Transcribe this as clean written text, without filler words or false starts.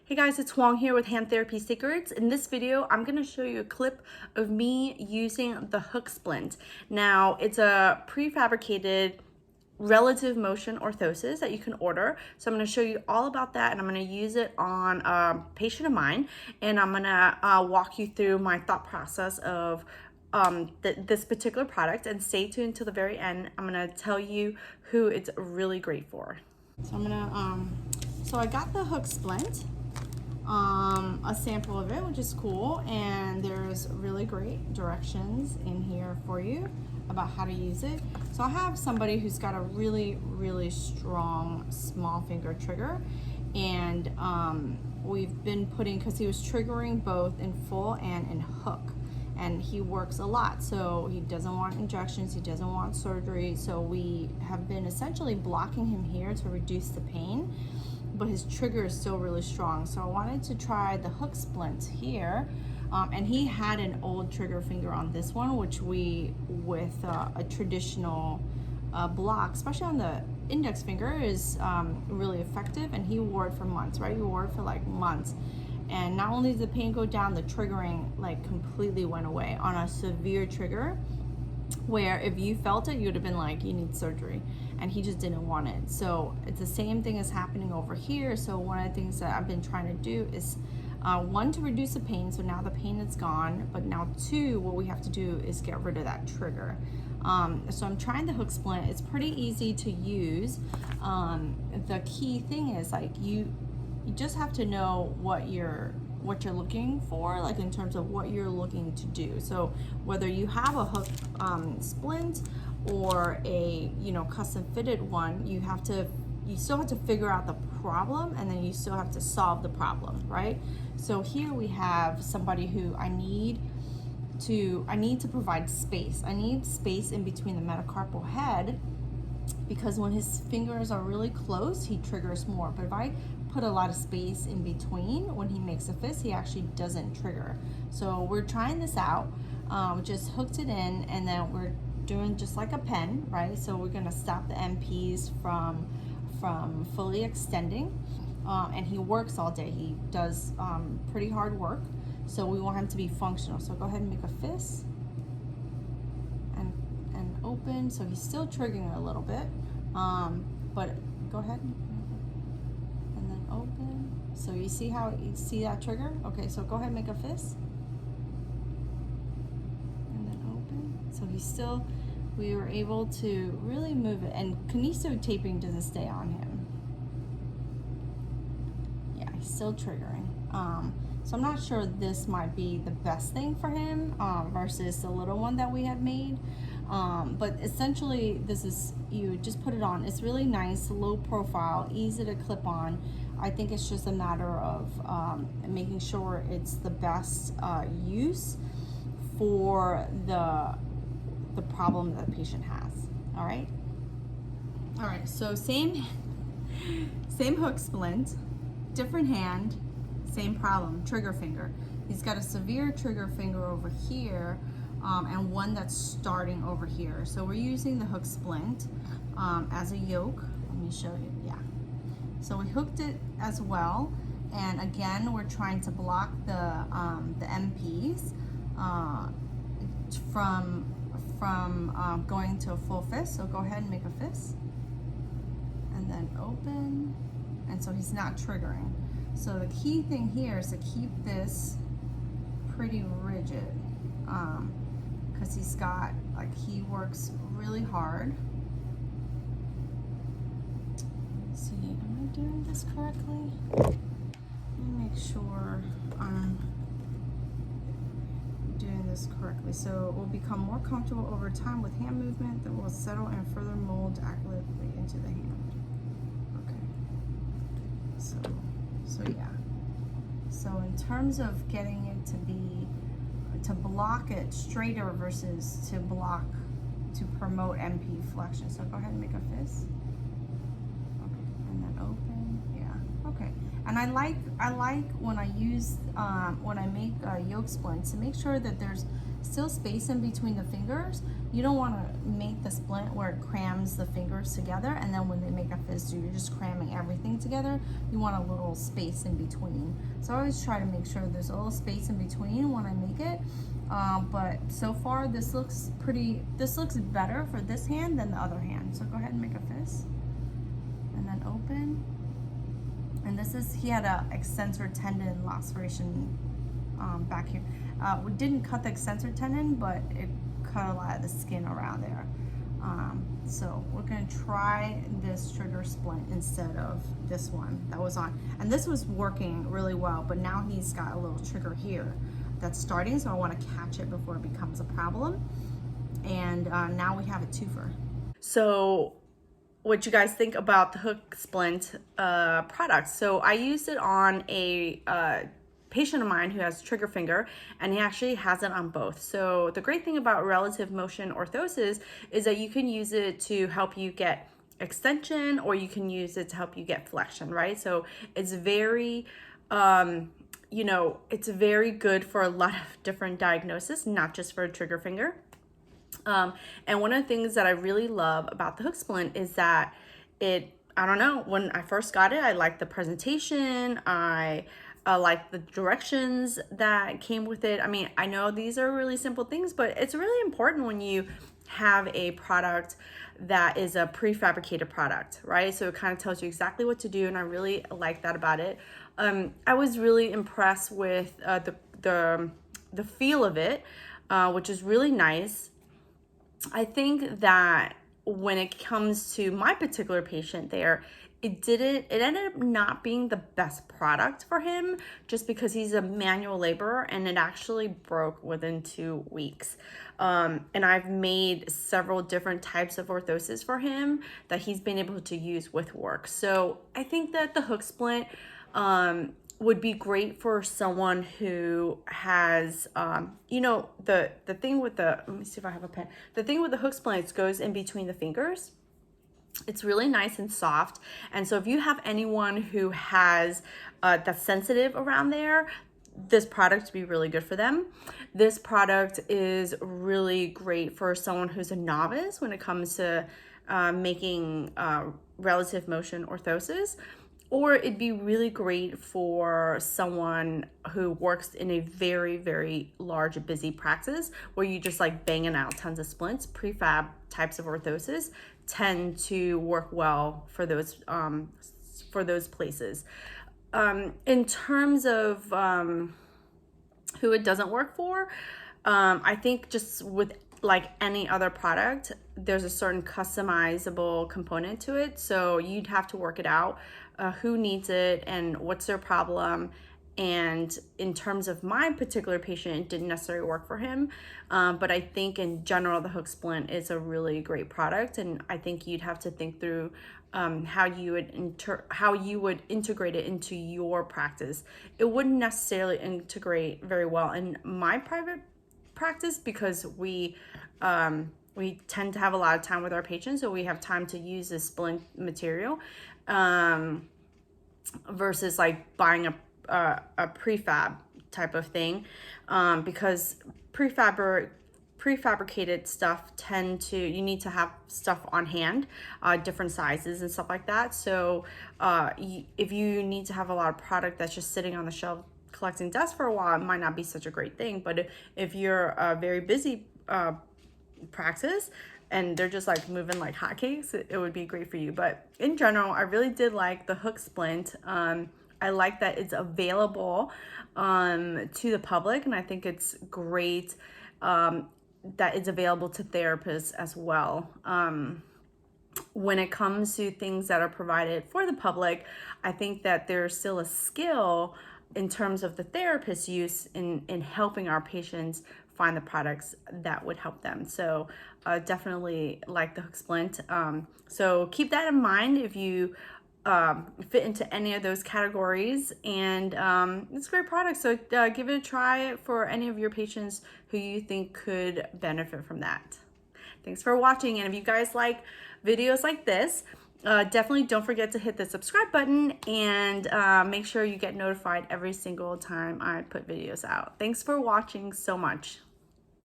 Hey guys, it's Wong here with Hand Therapy Secrets. In this video, I'm going to show you a clip of me using the Hook Splint. Now, it's a prefabricated relative motion orthosis that you can order. So I'm going to show you all about that, and I'm going to use it on a patient of mine, and I'm going to walk you through my thought process of this particular product, and stay tuned till the very end. I'm going to tell you who it's really great for. So I'm going to, so I got the Hook Splint. A sample of it, which is cool, and there's really great directions in here for you about how to use it. So I have somebody who's got a really strong small finger trigger, and we've been putting, because he was triggering both in full and in hook, and he works a lot, so he doesn't want injections, he doesn't want surgery, so we have been essentially blocking him here to reduce the pain, but his trigger is still really strong. So I wanted to try the Hook Splint here, and he had an old trigger finger on this one, which we, with a traditional block, especially on the index finger, is really effective, and he wore it for months, right? He wore it for like months, and not only did the pain go down, the triggering like completely went away on a severe trigger, where if you felt it, you would have been like, you need surgery, and he just didn't want it. So it's the same thing is happening over here. So one of the things that I've been trying to do is one, to reduce the pain, so now the pain is gone, but now two, what we have to do is get rid of that trigger. So I'm trying the Hook Splint. It's pretty easy to use. The key thing is like you just have to know what you're looking for, like in terms of what you're looking to do. So whether you have a Hook Splint or a custom fitted one, you still have to figure out the problem, and then you still have to solve the problem, right? So here we have somebody who I need to provide space. I need space in between the metacarpal head, because when his fingers are really close, he triggers more. But if I put a lot of space in between, when he makes a fist, he actually doesn't trigger. So we're trying this out. Just hooked it in, and then we're doing just like a pen, right? So we're gonna stop the MPs from fully extending, and he works all day. He does pretty hard work, so we want him to be functional. So go ahead and make a fist and open. So he's still triggering a little bit, but go ahead and then open. So you see that trigger? Okay, so go ahead and make a fist and then open. So we were able to really move it, and kineso taping doesn't stay on him. Yeah, he's still triggering. So I'm not sure this might be the best thing for him versus the little one that we had made. But essentially, this is, you just put it on. It's really nice, low profile, easy to clip on. I think it's just a matter of making sure it's the best use for the problem that the patient has. All right. So same Hook Splint, different hand, same problem, trigger finger. He's got a severe trigger finger over here, and one that's starting over here. So we're using the Hook Splint as a yoke. Let me show you. Yeah. So we hooked it as well, and again, we're trying to block the MPs from going to a full fist. So go ahead and make a fist, and then open, and so he's not triggering. So the key thing here is to keep this pretty rigid, because he's got, like, he works really hard. Let's see, am I doing this correctly? Let me make sure I'm doing this correctly. So it will become more comfortable over time with hand movement that will settle and further mold accurately into the hand. Okay. So yeah. So in terms of getting it to block it straighter versus to promote MP flexion. So go ahead and make a fist. Okay, and then open. Yeah. Okay. And I like when I use when I make yoke splints, to make sure that there's still space in between the fingers. You don't want to make the splint where it crams the fingers together, and then when they make a fist, you're just cramming everything together. You want a little space in between. So I always try to make sure there's a little space in between when I make it. But so far this looks better for this hand than the other hand. So go ahead and make a fist, and then open. And this is, he had a extensor tendon laceration back here. We didn't cut the extensor tendon, but it cut a lot of the skin around there. So we're gonna try this trigger splint instead of this one that was on. And this was working really well, but now he's got a little trigger here that's starting, so I wanna catch it before it becomes a problem. And now we have a twofer. So what you guys think about the Hook Splint product. So I used it on a patient of mine who has trigger finger, and he actually has it on both. So the great thing about relative motion orthosis is that you can use it to help you get extension, or you can use it to help you get flexion, right? So it's very you know, it's very good for a lot of different diagnoses, not just for a trigger finger. And one of the things that I really love about the Hook Splint is that I don't know, when I first got it, I liked the presentation. I like the directions that came with it. I mean, I know these are really simple things, but it's really important when you have a product that is a prefabricated product, right? So it kind of tells you exactly what to do, and I really like that about it. I was really impressed with the feel of it, which is really nice. I think that when it comes to my particular patient there, it ended up not being the best product for him, just because he's a manual laborer, and it actually broke within 2 weeks. And I've made several different types of orthosis for him that he's been able to use with work. So I think that the Hook Splint would be great for someone who has, you know, the thing with the, let me see if I have a pen. The thing with the Hook Splint, it goes in between the fingers. It's really nice and soft. And so if you have anyone who has that's sensitive around there, this product would be really good for them. This product is really great for someone who's a novice when it comes to making relative motion orthosis. Or it'd be really great for someone who works in a very, very large, busy practice where you just like banging out tons of splints. Prefab types of orthosis tend to work well for those places. In terms of who it doesn't work for, I think just with like any other product, there's a certain customizable component to it. So you'd have to work it out, who needs it and what's their problem. And in terms of my particular patient, it didn't necessarily work for him. But I think in general, the Hook Splint is a really great product. And I think you'd have to think through how you would integrate it into your practice. It wouldn't necessarily integrate very well in my private practice because we tend to have a lot of time with our patients, so we have time to use this splint material versus like buying a prefab type of thing, because prefabricated stuff you need to have stuff on hand, different sizes and stuff like that. So if you need to have a lot of product that's just sitting on the shelf collecting dust for a while, it might not be such a great thing. But if you're a very busy practice and they're just like moving like hotcakes, it would be great for you. But in general, I really did like the Hook Splint. I like that it's available to the public, and I think it's great that it's available to therapists as well. When it comes to things that are provided for the public, I think that there's still a skill in terms of the therapist's use in helping our patients find the products that would help them. So definitely like the Hook Splint. So keep that in mind if you fit into any of those categories, and it's a great product. So give it a try for any of your patients who you think could benefit from that. Thanks for watching, and if you guys like videos like this, definitely don't forget to hit the subscribe button and make sure you get notified every single time I put videos out. Thanks for watching so much.